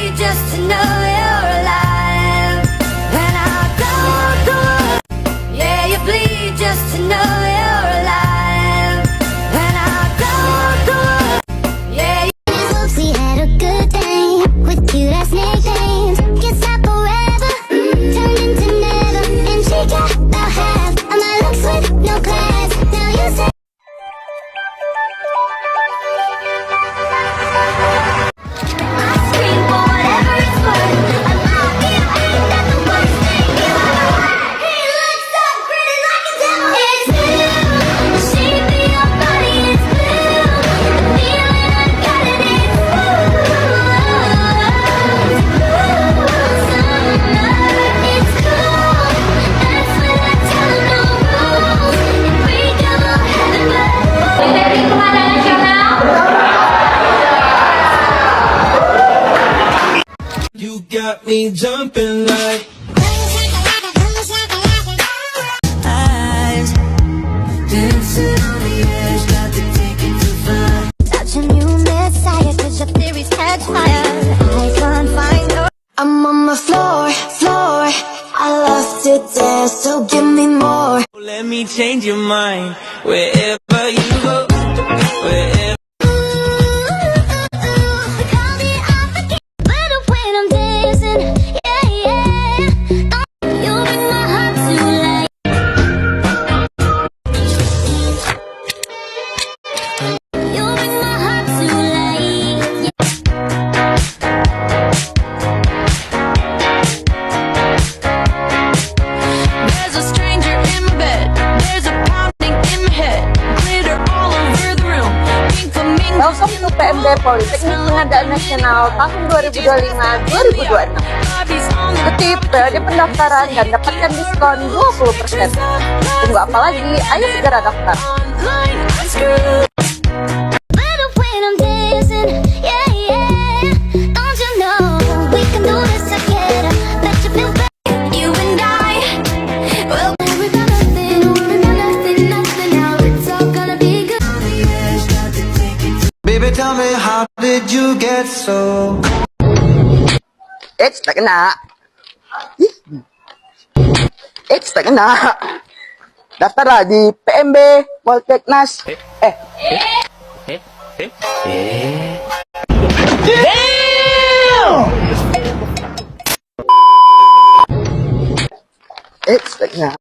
bleed just to know you're alive. When I go through, yeah, you bleed just to know you're alive. When I go through, yeah. We had a good time with cute ass nicknames. Guess that forever turned into never. And she got about half of my looks with no class. Now you say I scream for whatever it's worth. I love you, ain't that the worst thing you ever heard? He looks so pretty like a devil. It's blue, the shape of your body is blue. The feeling I got it is blue. It's cool, that's when I tell them no rules. And break a little heaven, but dari Pemandangan Nasional. You got me jumping like eyes dancing on the edge, got to take it too far. Such a new messiah, cause your theories catch fire. I can't find no. I'm on the floor. I love to dance, so give me more. Let me change your mind wherever you go, wherever. Call me up again, but when I'm dancing, yeah. You bring my heart to life. You bring my heart to life. There's a stranger in my bed. There's a pounding in my head. Glitter all over the room. Pink flamingo. Welcome to PMB Politeknik Pengadaan Nasional tahun 2025-2026. Kutip periode pendaftaran dan dapatkan diskon 20%. Tunggu apa lagi? Ayo segera daftar. But when I'm dancing, yeah. Don't you know we can do this together? Bet you feel better. You and I, well, we got nothing. Now it's all gonna be good. Baby, tell me, how did you get so? Tak kena. Tak kena. Daftarlah di PMB Polteknas. Tak kena.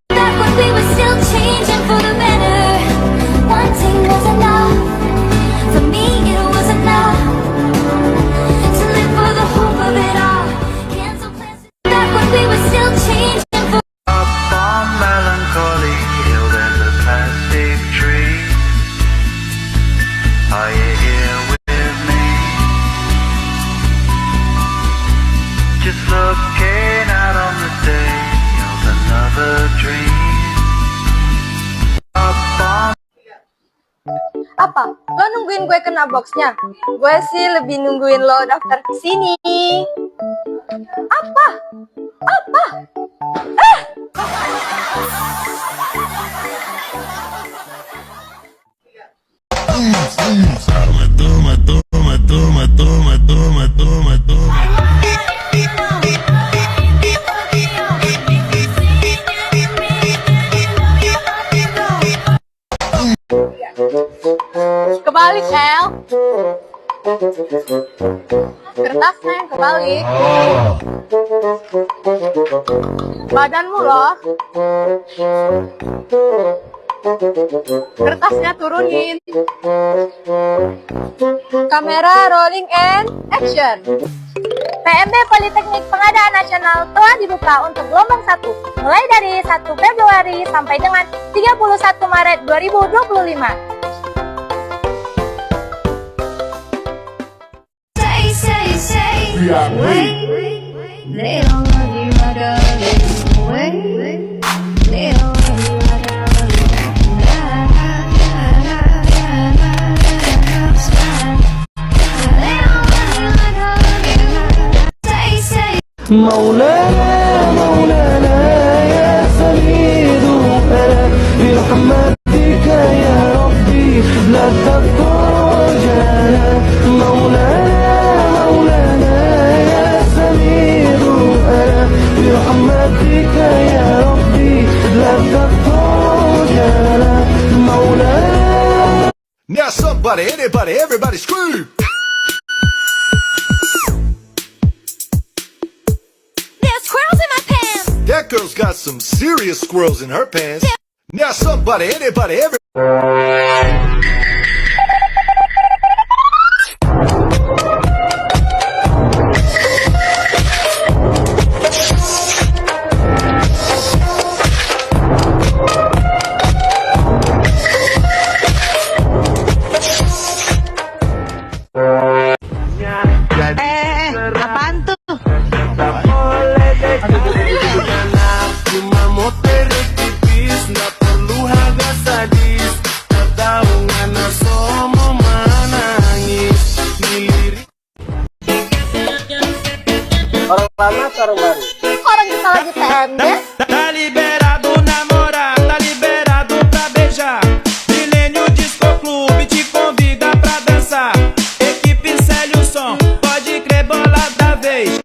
Back when we were still changing for the better, wanting was enough. For me, it was enough to live for the hope of it all. Cancel plans. Back when we were still changing for. Up on melancholy hill, there's a plastic tree. Are you here with me? Just looking out on the day of another dream. Up on Apa? Lo nungguin gue kena boxnya? Gue sih lebih nungguin lo daftar ke sini. Apa? Kebalik, El. Kertasnya yang kebalik. Badanmu loh. Kertasnya turunin. Kamera rolling and action. PMB Politeknik Pengadaan Nasional telah dibuka untuk gelombang 1 mulai dari 1 Februari sampai dengan 31 Maret 2025. Say, wait. They don't love you, my darling. Wait. They don't love you, my darling. They don't love you مولانا مولانا يا سمير أنا برحمتك يا ربي لا تخرجنا مولانا مولانا يا سمير أنا برحمتك يا ربي لا تخرجنا مولانا. Now somebody, anybody, everybody scream! There's squirrels in my pants. That girl's got some serious squirrels in her pants. Now somebody, anybody, everybody... Apaan tuh? Cuma mau terus tipis, nggak perlu harga sadis. Tahu ngana somo menangis dilirik. Orang lama atau orang baru? Orang kita lagi PMB. Tá liberado namorar, tá liberado pra beijar. Milênio Disco Clube te convida pra dançar. Equipe Célio Som, pode crer, bola da vez.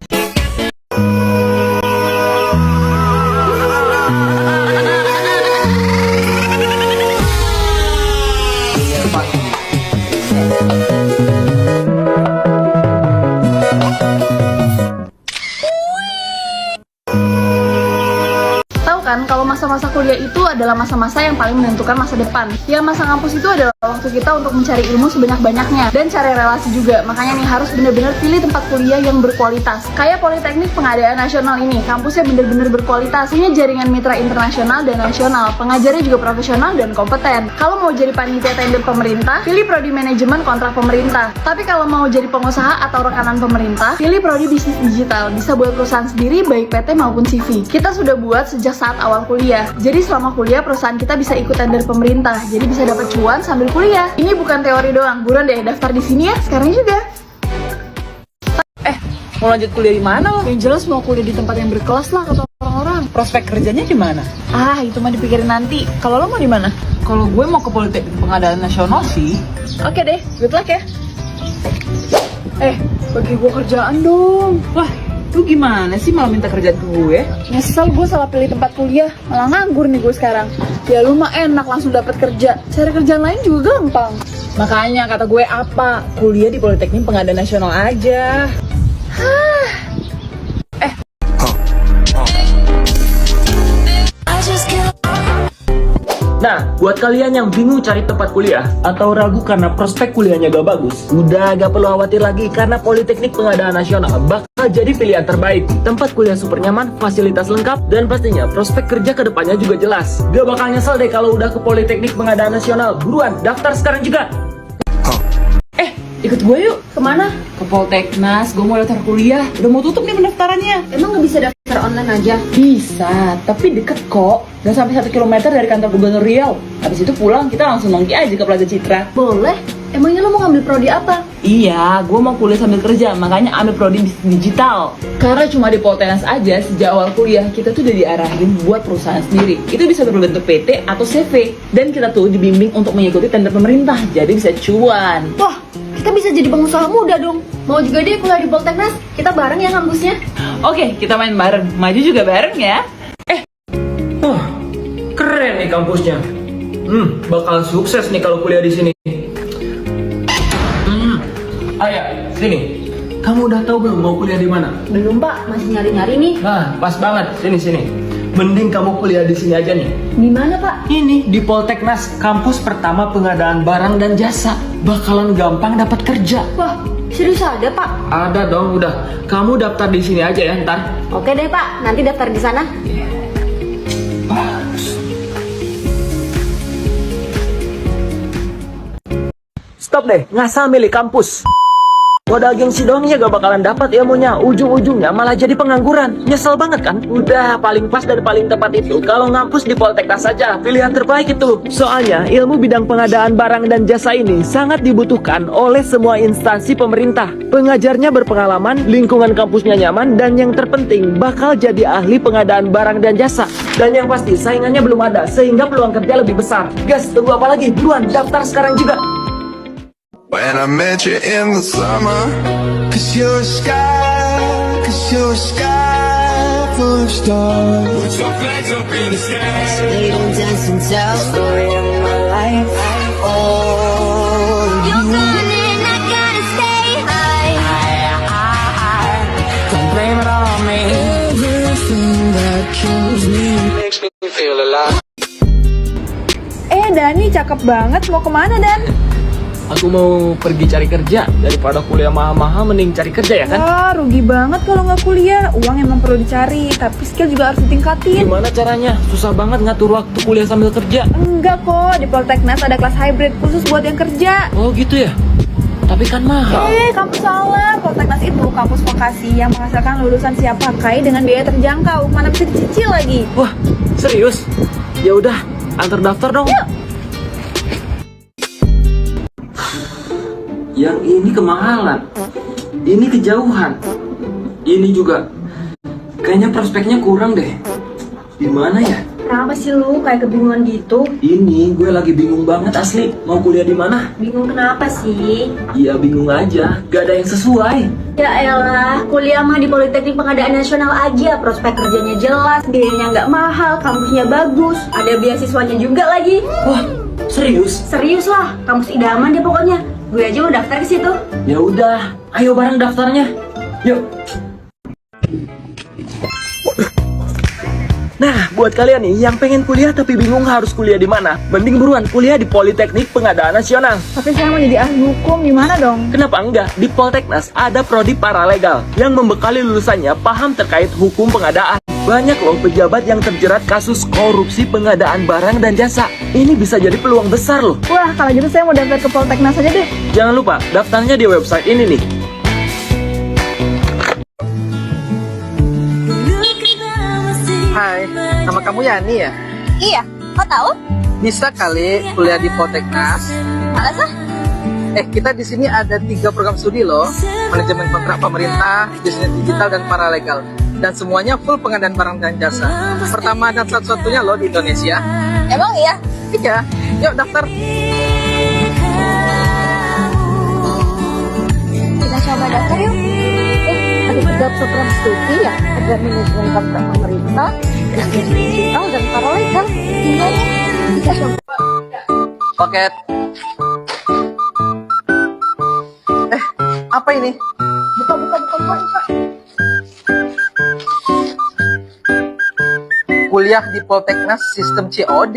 Tahu kan kalau masa-masa kuliah itu adalah masa-masa yang paling menentukan masa depan. Ya masa kampus itu adalah waktu kita untuk mencari ilmu sebanyak-banyaknya dan cari relasi juga. Makanya nih harus bener-bener pilih tempat kuliah yang berkualitas. Kayak Politeknik Pengadaan Nasional ini, kampusnya bener-bener berkualitas, punya jaringan mitra internasional dan nasional. Pengajarnya juga profesional dan kompeten. Kalau mau jadi panitia tender pemerintah, pilih prodi manajemen kontrak pemerintah. Tapi kalau mau jadi pengusaha atau rekanan pemerintah, pilih prodi bisnis digital. Bisa buat perusahaan sendiri baik PT maupun CV. Kita sudah buat sejak saat awal kuliah. Jadi selama kuliah perusahaan kita bisa ikut tender pemerintah. Jadi bisa dapat cuan sambil kuliah. Ini bukan teori doang. Buruan deh daftar di sini ya sekarang juga. Mau lanjut kuliah di mana lo? Yang jelas mau kuliah di tempat yang berkelas lah kata orang-orang. Prospek kerjanya di mana? Ah, itu mah dipikirin nanti. Kalau lo mau di mana? Kalau gue mau ke Politeknik Pengadaan Nasional sih. Oke deh, good luck ya. Bagi gue kerjaan dong. Wah, lu gimana sih malah minta kerjaan ke gue? Nyesel gue salah pilih tempat kuliah, malah nganggur nih gue sekarang. Ya lu mah enak langsung dapat kerja. Cari kerjaan lain juga gampang. Makanya kata gue apa? Kuliah di Politeknik Pengadaan Nasional aja. Nah, buat kalian yang bingung cari tempat kuliah atau ragu karena prospek kuliahnya gak bagus, udah gak perlu khawatir lagi karena Politeknik Pengadaan Nasional bakal jadi pilihan terbaik. Tempat kuliah super nyaman, fasilitas lengkap, dan pastinya prospek kerja kedepannya juga jelas. Gak bakal nyesel deh kalau udah ke Politeknik Pengadaan Nasional. Buruan, daftar sekarang juga. Ikut gue yuk. Kemana? Ke Polteknas, gue mau daftar kuliah. Udah mau tutup nih pendaftarannya. Emang nggak bisa daftar online aja? Bisa, tapi deket kok. Gak sampai 1 km dari kantor Gubernur Riau. Habis itu pulang kita langsung nongki aja ke Plaza Citra. Boleh. Emangnya lo mau ngambil prodi apa? Iya, gue mau kuliah sambil kerja, makanya ambil prodi bisnis digital. Karena cuma di Poltenas aja, sejak awal kuliah kita tuh udah diarahin buat perusahaan sendiri. Itu bisa berbentuk PT atau CV. Dan kita tuh dibimbing untuk mengikuti tender pemerintah, jadi bisa cuan. Wah, kita bisa jadi pengusaha muda dong. Mau juga deh kuliah di Polteknas. Kita bareng ya kampusnya. Oke, kita main bareng. Maju juga bareng ya. Keren nih kampusnya. Bakal sukses nih kalau kuliah di sini. Ayah, sini. Kamu udah tahu belum mau kuliah di mana? Belum Pak, masih nyari-nyari nih. Nah, pas banget. Sini. Mending kamu kuliah di sini aja nih. Di mana Pak? Ini di Polteknas, kampus pertama pengadaan barang dan jasa. Bakalan gampang dapat kerja. Wah, serius ada Pak? Ada dong, udah. Kamu daftar di sini aja ya, ntar. Oke deh Pak, nanti daftar di sana. Stop deh, ngasal milih kampus. Modal gengsi doang ya gak bakalan dapat ilmunya. Ujung-ujungnya malah jadi pengangguran. Nyesel banget kan? Udah paling pas dan paling tepat itu kalau ngampus di Polteknas saja. Pilihan terbaik itu. Soalnya ilmu bidang pengadaan barang dan jasa ini sangat dibutuhkan oleh semua instansi pemerintah. Pengajarnya berpengalaman, lingkungan kampusnya nyaman, dan yang terpenting bakal jadi ahli pengadaan barang dan jasa. Dan yang pasti saingannya belum ada, sehingga peluang kerja lebih besar. Guys, tunggu apa lagi? Buruan daftar sekarang juga. When I met you in the summer, 'cause you're a sky full of stars. Put your flags up in the sky. They don't dance and tell story of my life. Oh, You're gone and I gotta stay high. Don't blame it on me. everything that kills me makes me feel alive. Dani cakep banget. Mau kemana, Dan? Aku mau pergi cari kerja. Daripada kuliah mahal-mahal, mending cari kerja ya kan? Wah, rugi banget kalau nggak kuliah. Uang emang perlu dicari, tapi skill juga harus ditingkatin. Gimana caranya? Susah banget ngatur waktu kuliah sambil kerja. Enggak kok, di Polteknas ada kelas hybrid khusus buat yang kerja. Oh gitu ya? Tapi kan mahal. Kampus salah. Polteknas itu kampus vokasi yang menghasilkan lulusan siap pakai dengan biaya terjangkau. Mana bisa dicicil lagi. Wah, serius? Ya udah, antar daftar dong. Yuk. Yang ini kemahalan. Ini kejauhan. Ini juga. Kayaknya prospeknya kurang deh. Di mana ya? Kenapa sih lu kayak kebingungan gitu? Ini gue lagi bingung banget asli. Mau kuliah di mana? Bingung kenapa sih? Iya bingung aja. Gak ada yang sesuai. Ya elah, kuliah mah di Politeknik Pengadaan Nasional aja. Prospek kerjanya jelas, biayanya nggak mahal, kampusnya bagus, ada beasiswanya juga lagi. Wah, serius? Serius lah, kampus idaman deh pokoknya. Gue aja mau daftar ke situ. Ya udah, ayo bareng daftarnya. Yuk. Nah, buat kalian nih yang pengen kuliah tapi bingung harus kuliah di mana, mending buruan kuliah di Politeknik Pengadaan Nasional. Tapi saya mau jadi ahli hukum, gimana dong? Kenapa enggak? Di Polteknas ada prodi paralegal yang membekali lulusannya paham terkait hukum pengadaan. Banyak loh pejabat yang terjerat kasus korupsi pengadaan barang dan jasa. Ini bisa jadi peluang besar loh. Wah, kalau gitu saya mau daftar ke Polteknas aja deh. Jangan lupa daftarnya di website ini nih. Hai, nama kamu Yani ya? Iya, kau tahu? Bisa kali kuliah di Polteknas? Masa? Kita di sini ada 3 program studi loh. Manajemen kontrak pemerintah, bisnis digital, dan paralegal. Dan semuanya full pengadaan barang dan jasa. Pertama dan satu-satunya loh di Indonesia. Emang iya? Iya, yuk daftar. Kita coba daftar yuk. Ada 3 program studi ya. Ada manajemen kontrak pemerintah, bisnis digital, dan paralegal. Gimana? Kita coba. Paket. Apa ini? Buka. Kuliah di Polteknas sistem COD.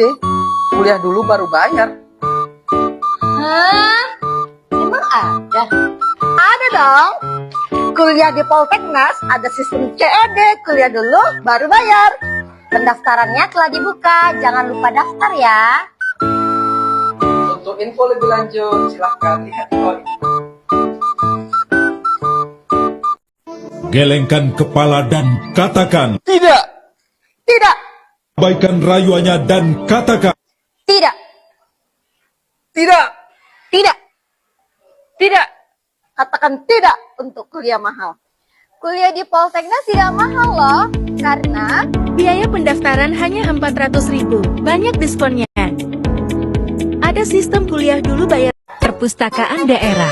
Kuliah dulu baru bayar. Hah? Emang ada? Ada dong. Kuliah di Polteknas ada sistem COD. Kuliah dulu baru bayar. Pendaftarannya telah dibuka. Jangan lupa daftar ya. Untuk info lebih lanjut, silahkan lihat code. Gelengkan kepala dan katakan Tidak. Tidak. abaikan rayuannya dan katakan Tidak. Tidak. Tidak. Tidak. Katakan tidak untuk kuliah mahal. Kuliah di Polteknas tidak mahal loh. Karena biaya pendaftaran hanya 400.000. Banyak diskonnya. Ada sistem kuliah dulu bayar. Perpustakaan daerah.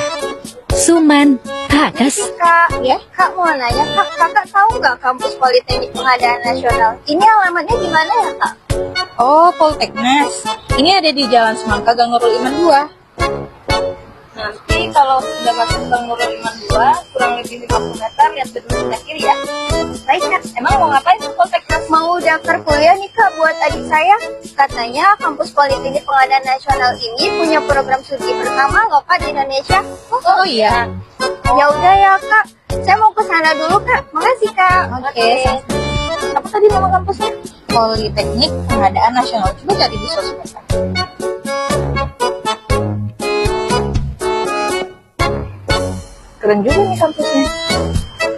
Suman, Kakas. Kak, Kak mau nanya, Kakak tahu nggak kampus Politeknik Pengadaan Nasional? Ini alamatnya di mana ya, Kak? Oh, Polteknas. Ini ada di Jalan Semangka, Gang Nurul Iman 2. Nanti kalau sudah masuk Gang Nurul Iman 2, kurang lebih 50 meter, lihat gedung sebelah kiri ya. Baik, Kak. Emang mau ngapain ke Polteknas? Mau daftar kuliah nih, Kak, buat adik saya. Katanya kampus Politeknik Pengadaan Nasional ini punya program studi pertama loh, Kak, di Indonesia. Oh iya. Ya udah ya, Kak. Saya mau ke sana dulu, Kak. Makasih, Kak. Oke. Apa tadi nama kampusnya? Politeknik Pengadaan Nasional. Coba cari di sosmed. Keren juga nih kampusnya.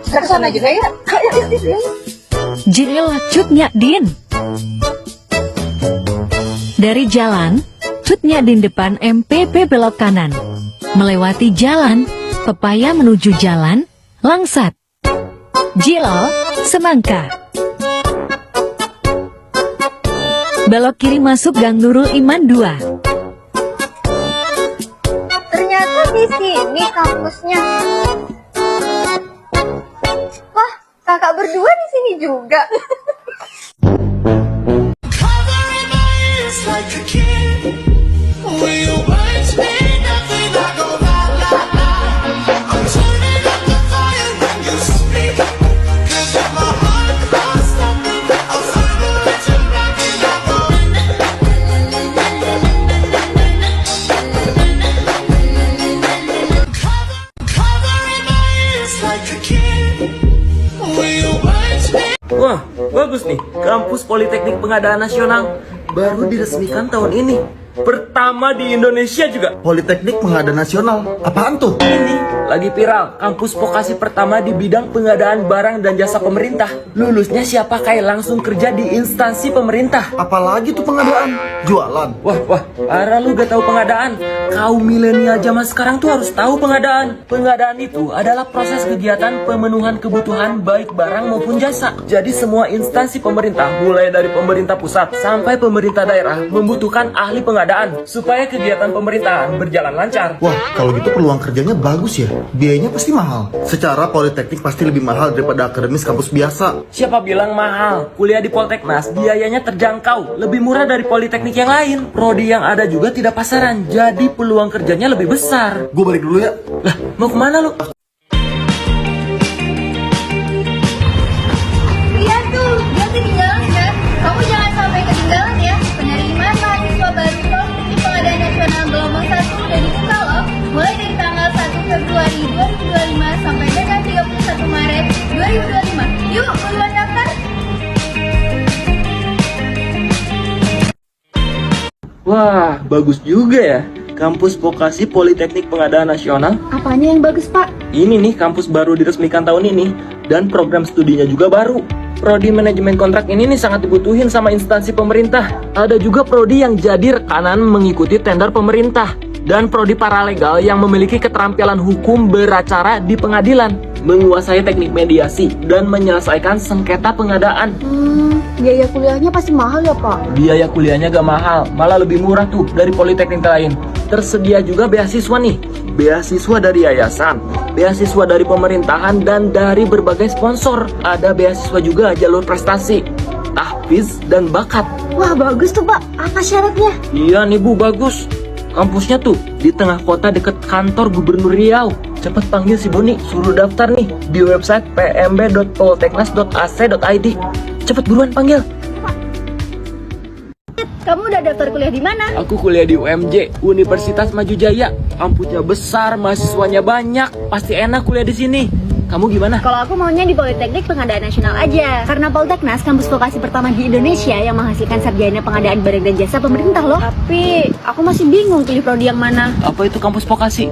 Kita kesana juga ya. Ayo. Jinil Cut Nyak Din. Dari jalan, Cut Nyak Din depan MPP belok kanan. Melewati jalan, Pepaya menuju jalan, Langsat. Jilo, Semangka. Belok kiri masuk Gang Nurul Iman 2. Ternyata di sini kampusnya. Wah, kakak berdua di sini juga. Wah, bagus nih. Kampus Politeknik Pengadaan Nasional baru diresmikan tahun ini. Pertama di Indonesia juga. Politeknik Pengadaan Nasional. Apaan tuh? Ini lagi viral. Kampus vokasi pertama di bidang pengadaan barang dan jasa pemerintah. Lulusnya siapa kayak langsung kerja di instansi pemerintah. Apalagi tuh pengadaan? Jualan. Wah, arah lu gak tahu pengadaan. Kaum milenial zaman sekarang tuh harus tahu pengadaan. Pengadaan itu adalah proses kegiatan pemenuhan kebutuhan baik barang maupun jasa. Jadi semua instansi pemerintah, mulai dari pemerintah pusat sampai pemerintah daerah, membutuhkan ahli pengadaan supaya kegiatan pemerintahan berjalan lancar. Wah, kalau gitu peluang kerjanya bagus ya. Biayanya pasti mahal. Secara politeknik pasti lebih mahal daripada akademis kampus biasa. Siapa bilang mahal? Kuliah di Polteknas biayanya terjangkau, lebih murah dari politeknik yang lain. Prodi yang ada juga tidak pasaran, jadi peluang kerjanya lebih besar. Gue balik dulu ya. Lah, mau kemana lu? Iya tuh, nanti di jalan ya. Kamu jangan sampai ketinggalan ya. Penerimaan mahasiswa baru Politeknik Pengadaan Nasional gelombang 1 udah dibuka loh. Mulai dari tanggal 1 Februari 2025 sampai dengan 31 Maret 2025. Yuk, buruan daftar. Wah, bagus juga ya. Kampus Vokasi Politeknik Pengadaan Nasional. Apanya yang bagus, Pak? Ini nih kampus baru diresmikan tahun ini. Dan program studinya juga baru. Prodi manajemen kontrak ini nih sangat dibutuhin sama instansi pemerintah. Ada juga prodi yang jadi rekanan mengikuti tender pemerintah. Dan prodi paralegal yang memiliki keterampilan hukum beracara di pengadilan. Menguasai teknik mediasi dan menyelesaikan sengketa pengadaan. Biaya kuliahnya pasti mahal ya, Pak? Biaya kuliahnya gak mahal, malah lebih murah tuh dari politeknik lain. Tersedia juga beasiswa nih. Beasiswa dari yayasan, beasiswa dari pemerintahan, dan dari berbagai sponsor. Ada beasiswa juga jalur prestasi, tahfiz, dan bakat. Wah, bagus tuh, Pak. Apa syaratnya? Iya nih Bu, bagus. Kampusnya tuh di tengah kota deket kantor Gubernur Riau. Cepet panggil si Boni, suruh daftar nih di website pmb.polteknas.ac.id. Cepet buruan panggil. Kamu udah daftar kuliah di mana? Aku kuliah di UMJ, Universitas Maju Jaya. Kampusnya besar, mahasiswanya banyak, pasti enak kuliah di sini. Kamu gimana? Kalau aku maunya di Politeknik Pengadaan Nasional aja. Karena Polteknas kampus vokasi pertama di Indonesia yang menghasilkan sarjana pengadaan barang dan jasa pemerintah loh. Tapi aku masih bingung pilih prodi yang mana. Apa itu kampus vokasi?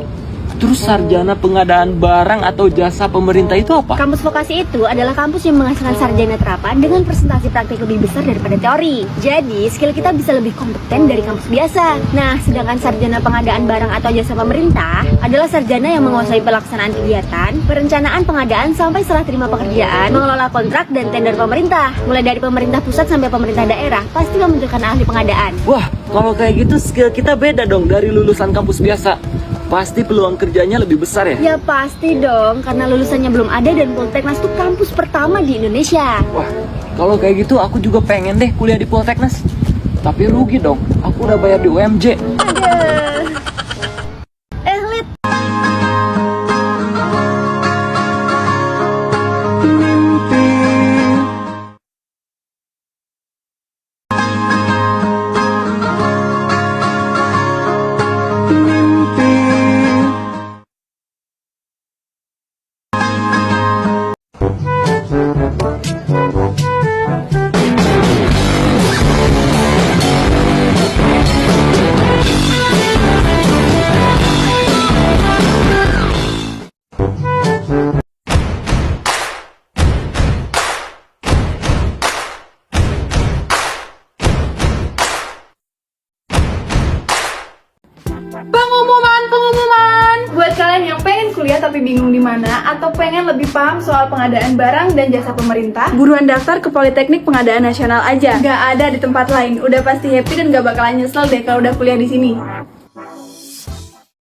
Terus sarjana pengadaan barang atau jasa pemerintah itu apa? Kampus vokasi itu adalah kampus yang menghasilkan sarjana terapan dengan presentasi praktik lebih besar daripada teori. Jadi, skill kita bisa lebih kompeten dari kampus biasa. Nah, sedangkan sarjana pengadaan barang atau jasa pemerintah adalah sarjana yang menguasai pelaksanaan kegiatan, perencanaan pengadaan sampai serah terima pekerjaan, mengelola kontrak dan tender pemerintah. Mulai dari pemerintah pusat sampai pemerintah daerah, pasti membutuhkan ahli pengadaan. Wah, kalau kayak gitu skill kita beda dong dari lulusan kampus biasa. Pasti peluang kerjanya lebih besar ya? Ya pasti dong, karena lulusannya belum ada dan Polteknas itu kampus pertama di Indonesia. Wah, kalau kayak gitu aku juga pengen deh kuliah di Polteknas. Tapi rugi dong, aku udah bayar di UMJ. Aduh. Lid. Pengumuman! Buat kalian yang pengen kuliah tapi bingung di mana atau pengen lebih paham soal pengadaan barang dan jasa pemerintah, buruan daftar ke Politeknik Pengadaan Nasional aja. Gak ada di tempat lain. Udah pasti happy dan gak bakalan nyesel deh kalau udah kuliah di sini.